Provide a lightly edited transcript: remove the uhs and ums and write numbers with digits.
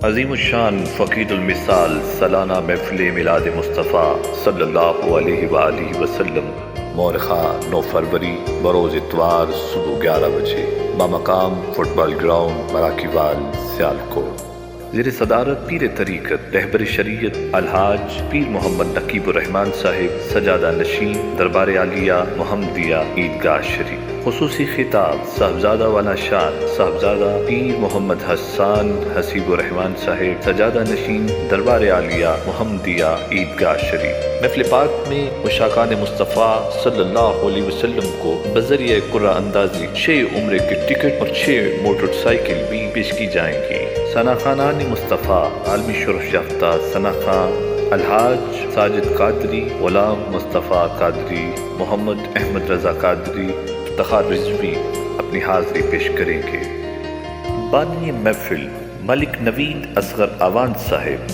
عظیم الشان فقید المثال سالانہ محفل میلاد مصطفیٰ صلی اللہ علیہ وآلہ وسلم مورخہ 9 فروری بروز اتوار صبح 11 بجے بمقام فٹ بال گراؤنڈ مراکی وال سیالکوٹ، زیر صدارت پیر طریقت رہبر شریعت الحاج پیر محمد نقیب الرحمن صاحب سجادہ نشین دربار عالیہ محمدیہ عیدگاہ شریف۔ خصوصی خطاب صاحبزادہ والا شان صاحبزادہ پیر محمد حسان حسیب الرحمن صاحب سجادہ نشین دربار عالیہ محمدیہ عیدگاہ شریف۔ محفل پاک میں مشاکان مصطفیٰ صلی اللہ علیہ وسلم کو بذریعہ قرعہ اندازی 6 عمرے کے ٹکٹ اور 6 موٹر سائیکل بھی پیش کی جائیں گی۔ ثنا خانان مصطفیٰ عالمی شرف یافتہ ثنا خان الحاج ساجد قادری، غلام مصطفیٰ قادری، محمد احمد رضا قادری، افتخار رضوی اپنی حاضری پیش کریں گے۔ بانی محفل ملک نوید اصغر آوان صاحب،